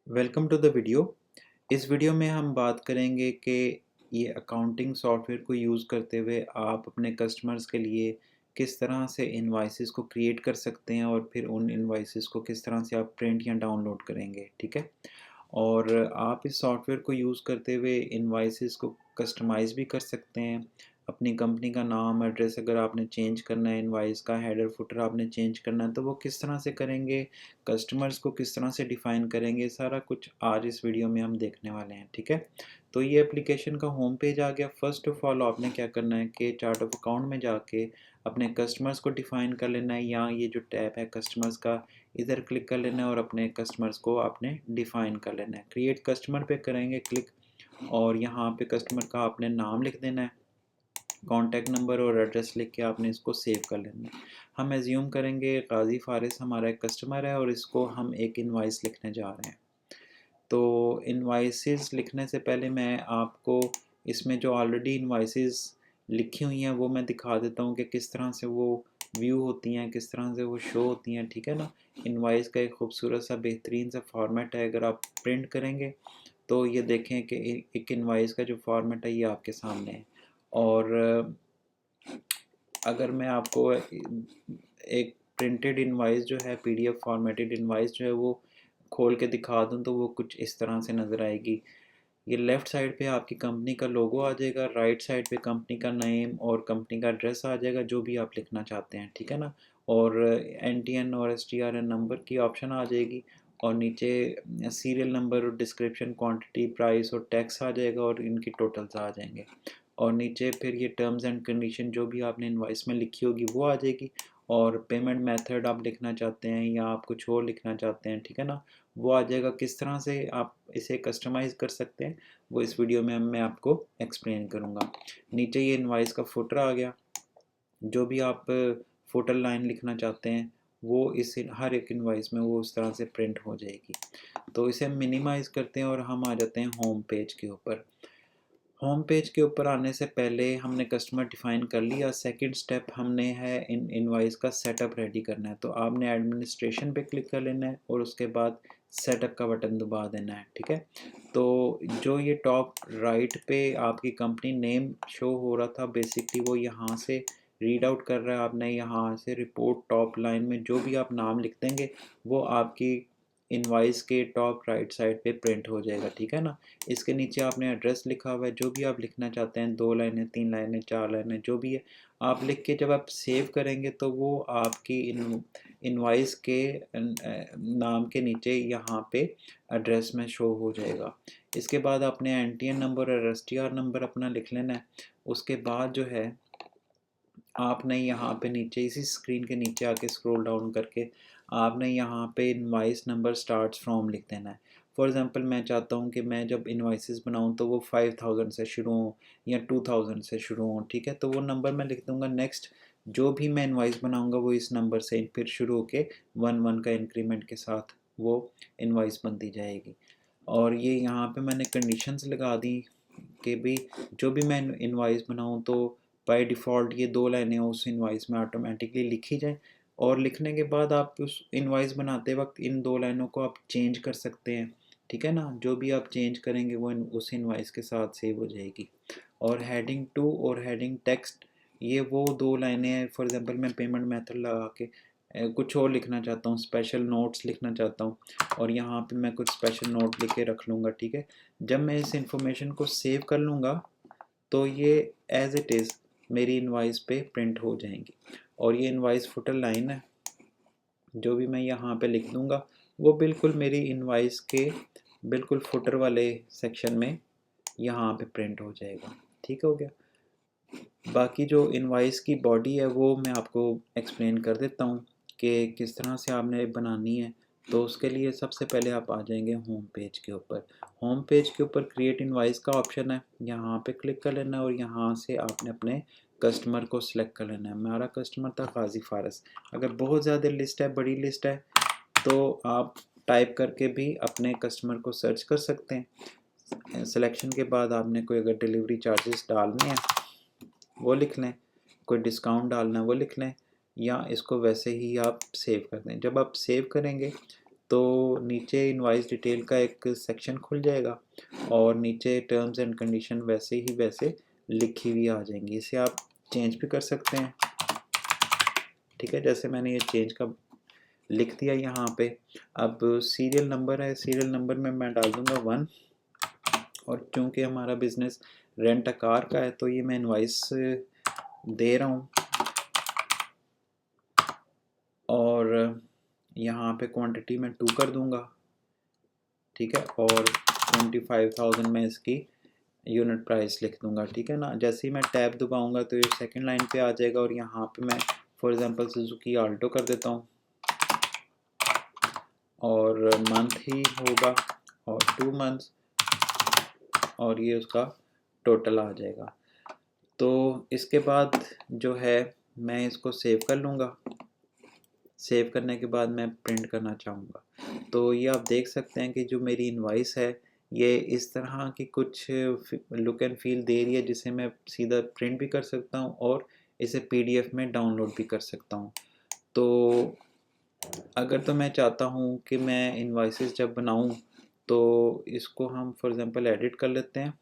Welcome to the video. इस video में हम बात करेंगे कि ये अकाउंटिंग सॉफ्टवेयर को यूज़ करते हुए आप अपने कस्टमर्स के लिए किस तरह से इनवॉइसेस को क्रिएट कर सकते हैं और फिर उन इनवॉइसेस को किस तरह से आप प्रिंट या डाउनलोड करेंगे। ठीक है। और आप इस सॉफ्टवेयर को यूज़ करते हुए इनवॉइसेस को कस्टमाइज़ भी कर सकते हैं। अपनी कंपनी का नाम, एड्रेस अगर आपने चेंज करना है, इनवॉइस का हेडर फुटर आपने चेंज करना है, तो वो किस तरह से करेंगे, कस्टमर्स को किस तरह से डिफ़ाइन करेंगे, सारा कुछ आज इस वीडियो में हम देखने वाले हैं। ठीक है। तो ये एप्लीकेशन का होम पेज आ गया। फ़र्स्ट ऑफ़ ऑल आपने क्या करना है कि चार्ट ऑफ़ अकाउंट में जाके अपने कस्टमर्स को डिफ़ाइन कर लेना है, या ये जो टैब है कस्टमर्स का, इधर क्लिक कर लेना है और अपने कस्टमर्स को आपने डिफ़ाइन कर लेना है। क्रिएट कस्टमर पे करेंगे क्लिक, और यहाँ पे कस्टमर का आपने नाम लिख देना है, कॉन्टैक्ट नंबर और एड्रेस लिख के आपने इसको सेव कर लेना है। हम एज्यूम करेंगे गाज़ी फ़ारिस हमारा एक कस्टमर है और इसको हम एक इनवॉइस लिखने जा रहे हैं। तो इनवॉइसेस लिखने से पहले मैं आपको इसमें जो ऑलरेडी इनवॉइसेस लिखी हुई हैं वो मैं दिखा देता हूँ कि किस तरह से वो व्यू होती हैं, किस तरह से वो शो होती हैं। ठीक है ना। इनवॉइस का एक खूबसूरत सा बेहतरीन सा फॉर्मेट है। अगर आप प्रिंट करेंगे तो ये देखें कि एक इनवॉइस का जो फॉर्मेट है ये आपके सामने है। और अगर मैं आपको एक प्रिंटेड इनवॉइस जो है, पीडीएफ फॉर्मेटेड इनवॉइस जो है वो खोल के दिखा दूँ तो वो कुछ इस तरह से नज़र आएगी। ये लेफ़्ट साइड पे आपकी कंपनी का लोगो आ जाएगा, राइट साइड पे कंपनी का नेम और कंपनी का एड्रेस आ जाएगा, जो भी आप लिखना चाहते हैं। ठीक है ना। और एनटीएन और एसटीआरएन नंबर की ऑप्शन आ जाएगी, और नीचे सीरियल नंबर और डिस्क्रिप्शन, क्वांटिटी, प्राइस और टैक्स आ जाएगा, और इनकी टोटल्स आ जाएंगे। और नीचे फिर ये टर्म्स एंड कंडीशन जो भी आपने इनवॉइस में लिखी होगी वो आ जाएगी, और पेमेंट मेथड आप लिखना चाहते हैं या आप कुछ और लिखना चाहते हैं। ठीक है ना। वो आ जाएगा। किस तरह से आप इसे कस्टमाइज़ कर सकते हैं वो इस वीडियो में मैं आपको एक्सप्लेन करूँगा। नीचे ये इनवॉइस का फुटर आ गया। जो भी आप फुटर लाइन लिखना चाहते हैं वो इस हर एक इनवॉइस में वो उस तरह से प्रिंट हो जाएगी। तो इसे मिनिमाइज़ करते हैं और हम आ जाते हैं होम पेज के ऊपर। होम पेज के ऊपर आने से पहले हमने कस्टमर डिफ़ाइन कर लिया। सेकंड स्टेप हमने है इन इनवॉइस का सेटअप रेडी करना है। तो आपने एडमिनिस्ट्रेशन पे क्लिक कर लेना है और उसके बाद सेटअप का बटन दबा देना है। ठीक है। तो जो ये टॉप राइट पे आपकी कंपनी नेम शो हो रहा था, बेसिकली वो यहाँ से रीड आउट कर रहा है। आपने यहाँ से रिपोर्ट टॉप लाइन में जो भी आप नाम लिख देंगे वो आपकी इनवॉइस के टॉप राइट साइड पे प्रिंट हो जाएगा। ठीक है ना। इसके नीचे आपने एड्रेस लिखा हुआ है, जो भी आप लिखना चाहते हैं, 2 लाइनें, 3 लाइनें, 4 लाइनें, जो भी है आप लिख के जब आप सेव करेंगे तो वो आपकी इनवॉइस के नाम के नीचे यहाँ पे एड्रेस में शो हो जाएगा। इसके बाद आपने एनटीएन नंबर और एसटीआर नंबर अपना लिख लेना है। उसके बाद जो है आपने यहाँ पे नीचे इसी स्क्रीन के नीचे आके स्क्रॉल डाउन करके आपने यहाँ पे इनवॉइस नंबर स्टार्ट्स फ्रॉम लिख देना है। फॉर एग्ज़ाम्पल मैं चाहता हूँ कि मैं जब इनवॉइसेस बनाऊँ तो वो 5000 से शुरू हों या 2000 से शुरू हों। ठीक है। तो वो नंबर मैं लिख दूँगा। नेक्स्ट जो भी मैं इनवॉइस बनाऊँगा वो इस नंबर से फिर शुरू होके 1 1 का इंक्रीमेंट के साथ वो इनवॉइस बनती जाएगी। और ये यहाँ पे मैंने कंडीशंस लगा दी कि भाई जो भी मैं इनवॉइस बनाऊँ तो बाय डिफ़ॉल्ट ये 2 लाइनें उस इनवॉइस में ऑटोमेटिकली लिखी जाएँ। और लिखने के बाद आप उस इनवॉइस बनाते वक्त इन 2 लाइनों को आप चेंज कर सकते हैं। ठीक है ना। जो भी आप चेंज करेंगे वो उस इनवॉइस के साथ सेव हो जाएगी। और हेडिंग 2 और हेडिंग टेक्स्ट, ये वो 2 लाइनें हैं। फॉर एग्जांपल मैं पेमेंट मेथड लगा के कुछ और लिखना चाहता हूँ, स्पेशल नोट्स लिखना चाहता हूँ, और यहाँ पे मैं कुछ स्पेशल नोट लिख के रख लूँगा। ठीक है। जब मैं इस इंफॉर्मेशन को सेव कर लूँगा तो ये एज इट इज़ मेरी इनवॉइस पे प्रिंट हो जाएंगी। और ये इनवॉइस फुटर लाइन है, जो भी मैं यहाँ पे लिख दूँगा वो बिल्कुल मेरी इनवॉइस के बिल्कुल फुटर वाले सेक्शन में यहाँ पे प्रिंट हो जाएगा। ठीक हो गया। बाकी जो इनवॉइस की बॉडी है वो मैं आपको एक्सप्लेन कर देता हूँ कि किस तरह से आपने बनानी है। तो उसके लिए सबसे पहले आप आ जाएंगे होम पेज के ऊपर। होम पेज के ऊपर क्रिएट इनवॉइस का ऑप्शन है, यहाँ पे क्लिक कर लेना है और यहाँ से आपने अपने कस्टमर को सिलेक्ट कर लेना है। हमारा कस्टमर था गाज़ी फ़ारस। अगर बहुत ज़्यादा लिस्ट है, बड़ी लिस्ट है, तो आप टाइप करके भी अपने कस्टमर को सर्च कर सकते हैं। सिलेक्शन के बाद आपने कोई अगर डिलीवरी चार्जेस डालने हैं वो लिख लें, कोई डिस्काउंट डालना है वो लिख लें, या इसको वैसे ही आप सेव कर दें। जब आप सेव करेंगे तो नीचे इनवाइस डिटेल का एक सेक्शन खुल जाएगा और नीचे टर्म्स एंड कंडीशन वैसे ही वैसे लिखी हुई आ जाएंगी। इसे आप चेंज भी कर सकते हैं, ठीक है। जैसे मैंने ये चेंज का लिख दिया यहाँ पे। अब सीरियल नंबर है, सीरियल नंबर में मैं डाल दूंगा 1, और चूंकि हमारा बिजनेस रेंट अ कार का है तो ये मैं इनवाइस दे रहा हूँ, और यहाँ पे क्वांटिटी में 2 कर दूंगा, ठीक है। और 25,000 में इसकी यूनिट प्राइस लिख दूंगा, ठीक है ना। जैसे ही मैं टैब दबाऊंगा तो ये सेकंड लाइन पे आ जाएगा, और यहाँ पे मैं फॉर एग्जांपल सुजुकी आल्टो कर देता हूँ, और मंथ ही होगा और 2 मंथ्स, और ये उसका टोटल आ जाएगा। तो इसके बाद जो है मैं इसको सेव कर लूँगा। सेव करने के बाद मैं प्रिंट करना चाहूँगा, तो ये आप देख सकते हैं कि जो मेरी इनवाइस है ये इस तरह की कुछ लुक एंड फील दे रही है, जिसे मैं सीधा प्रिंट भी कर सकता हूँ और इसे पीडीएफ में डाउनलोड भी कर सकता हूँ। तो अगर तो मैं चाहता हूँ कि मैं इनवाइसेस जब बनाऊँ तो इसको हम फॉर एग्जांपल एडिट कर लेते हैं।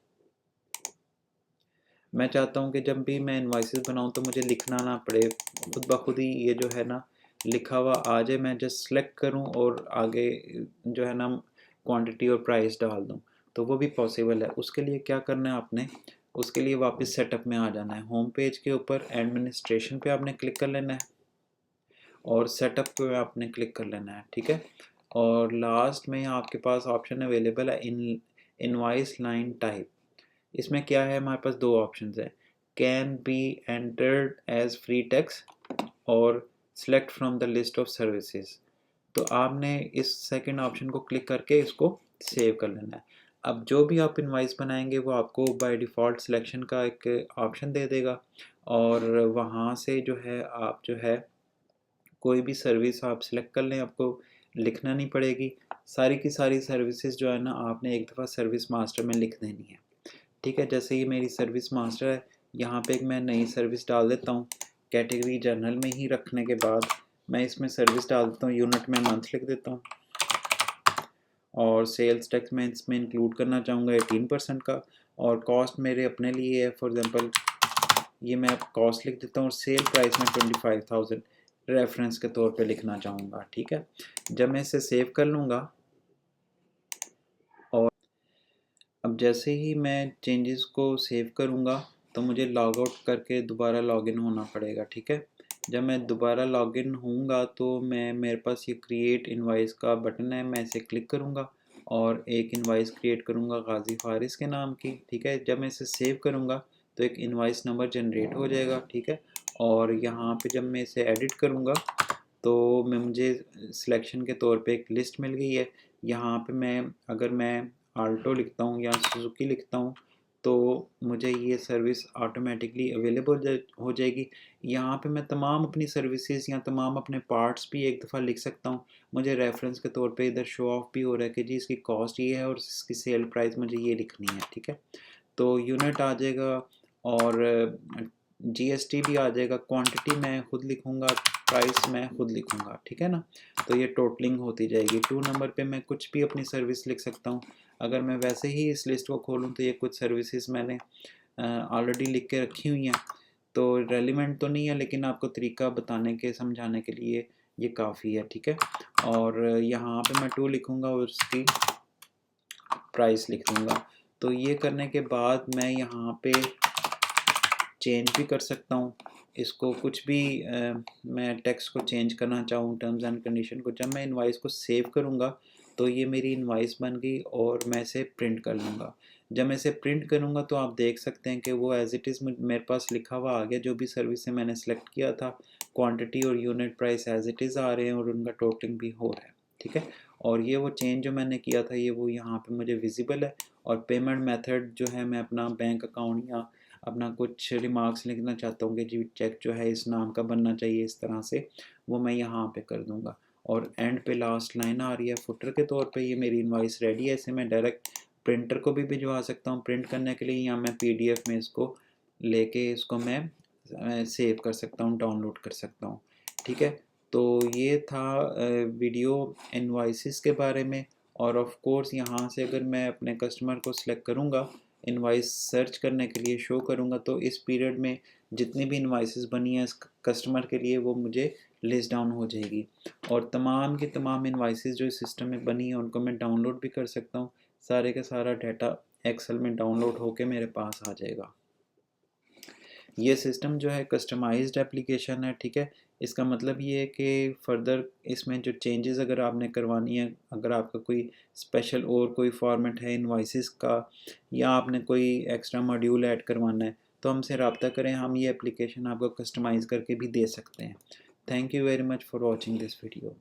मैं चाहता हूँ कि जब भी मैं इनवाइसेस बनाऊँ तो मुझे लिखना ना पड़े, खुद ब खुद ही ये जो है ना लिखा हुआ आ जाए, मैं जस्ट सेलेक्ट करूँ और आगे जो है ना क्वांटिटी और प्राइस डाल दूँ, तो वो भी पॉसिबल है। उसके लिए क्या करना है आपने, उसके लिए वापस सेटअप में आ जाना है। होम पेज के ऊपर एडमिनिस्ट्रेशन पे आपने क्लिक कर लेना है और सेटअप पे आपने क्लिक कर लेना है, ठीक है। और लास्ट में आपके पास ऑप्शन अवेलेबल है इनवाइस लाइन टाइप। इसमें क्या है, हमारे पास 2 ऑप्शंस हैं, can be entered as free text और select from the list of services. तो आपने इस सेकंड ऑप्शन को क्लिक करके इसको सेव कर लेना है। अब जो भी आप इनवाइस बनाएंगे वो आपको बाय डिफ़ॉल्ट सिलेक्शन का एक ऑप्शन दे देगा, और वहाँ से जो है आप जो है कोई भी सर्विस आप सिलेक्ट कर लें, आपको लिखना नहीं पड़ेगी। सारी की सारी सर्विसेज जो है ना आपने एक दफ़ा सर्विस मास्टर में लिख देनी है, ठीक है। जैसे ये मेरी सर्विस मास्टर है, यहाँ पे एक मैं नई सर्विस डाल देता हूँ। कैटेगरी जनरल में ही रखने के बाद मैं इसमें सर्विस डाल देता हूँ, यूनिट में मंथ लिख देता हूँ, और सेल्स टैक्स मैं इसमें इंक्लूड करना चाहूँगा 18% का, और कॉस्ट मेरे अपने लिए है, फॉर एग्जांपल ये मैं कॉस्ट लिख देता हूँ, और सेल प्राइस में 25,000 रेफरेंस के तौर पे लिखना चाहूँगा, ठीक है। जब मैं इसे सेव कर लूँगा, और अब जैसे ही मैं चेंजेस को सेव करूँगा तो मुझे लॉग आउट करके दोबारा लॉगिन होना पड़ेगा, ठीक है। जब मैं दोबारा लॉगिन होऊंगा तो मेरे पास ये क्रिएट इनवाइस का बटन है, मैं इसे क्लिक करूँगा और एक इनवाइस क्रिएट करूँगा गाजी फारिस के नाम की, ठीक है। जब मैं इसे सेव करूँगा तो एक इनवाइस नंबर जनरेट हो जाएगा, ठीक है। और यहाँ पे जब मैं इसे एडिट करूँगा तो मुझे सिलेक्शन के तौर पे एक लिस्ट मिल गई है। यहाँ पे अगर मैं आल्टो लिखता हूँ या सुजुकी लिखता हूँ तो मुझे ये सर्विस ऑटोमेटिकली अवेलेबल हो जाएगी। यहाँ पे मैं तमाम अपनी सर्विसेज या तमाम अपने पार्ट्स भी एक दफ़ा लिख सकता हूँ। मुझे रेफरेंस के तौर पे इधर शो ऑफ भी हो रहा है कि जी इसकी कॉस्ट ये है और इसकी सेल प्राइस मुझे ये लिखनी है, ठीक है। तो यूनिट आ जाएगा और जीएसटी भी आ जाएगा, क्वांटिटी मैं खुद लिखूँगा, प्राइस मैं खुद लिखूँगा, ठीक है ना। तो ये टोटलिंग होती जाएगी। 2 नंबर पे मैं कुछ भी अपनी सर्विस लिख सकता हूँ। अगर मैं वैसे ही इस लिस्ट को खोलूँ तो ये कुछ सर्विसेज मैंने ऑलरेडी लिख के रखी हुई हैं, तो रेलिवेंट तो नहीं है, लेकिन आपको तरीका बताने के समझाने के लिए ये काफ़ी है, ठीक है। और यहाँ पे मैं 2 लिखूँगा और उसकी प्राइस लिख दूँगा। तो ये करने के बाद मैं यहाँ पे चेंज भी कर सकता हूँ इसको, कुछ भी मैं टेक्स्ट को चेंज करना चाहूँ, टर्म्स एंड कंडीशन को। जब मैं इनवाइस को सेव करूँगा तो ये मेरी इनवाइस बन गई और मैं इसे प्रिंट कर लूँगा। जब मैं इसे प्रिंट करूँगा तो आप देख सकते हैं कि वो एज़ इट इज़ मेरे पास लिखा हुआ आ गया, जो भी सर्विस मैंने सेलेक्ट किया था, क्वांटिटी और unit price as it is आ रहे हैं और उनका टोटलिंग भी हो रहा है, ठीक है। और ये वो चेंज जो मैंने किया था ये वो यहाँ पे मुझे विजिबल है। और पेमेंट मेथड जो है मैं अपना बैंक अकाउंट या अपना कुछ रिमार्क्स लिखना चाहता हूँ कि जी चेक जो है इस नाम का बनना चाहिए इस तरह से, वो मैं यहाँ पे कर दूँगा। और एंड पे लास्ट लाइन आ रही है फुटर के तौर पे, ये मेरी इनवाइस रेडी है। इसे मैं डायरेक्ट प्रिंटर को भी भिजवा सकता हूँ प्रिंट करने के लिए, या मैं पीडीएफ में इसको लेके इसको मैं सेव कर सकता हूँ, डाउनलोड कर सकता हूँ, ठीक है। तो ये था वीडियो इनवॉइसेस के बारे में। और ऑफ कोर्स यहाँ से अगर मैं अपने कस्टमर को सिलेक्ट करूँगा, इनवॉइस सर्च करने के लिए शो करूँगा, तो इस पीरियड में जितनी भी इनवॉइसेस बनी है इस कस्टमर के लिए वो मुझे लिस्ट डाउन हो जाएगी। और तमाम की तमाम इनवॉइसेस जो इस सिस्टम में बनी है उनको मैं डाउनलोड भी कर सकता हूँ। सारे का सारा डाटा एक्सेल में डाउनलोड होके मेरे पास आ जाएगा। ये सिस्टम जो है कस्टमाइज्ड एप्लीकेशन है, ठीक है। इसका मतलब ये है कि फ़र्दर इसमें जो चेंजेस अगर आपने करवानी है, अगर आपका कोई स्पेशल और कोई फॉर्मेट है इनवॉइसेस का, या आपने कोई एक्स्ट्रा मॉड्यूल ऐड करवाना है, तो हमसे रब्ता करें, हम ये एप्लीकेशन आपको कस्टमाइज़ करके भी दे सकते हैं। Thank you very much for watching this video.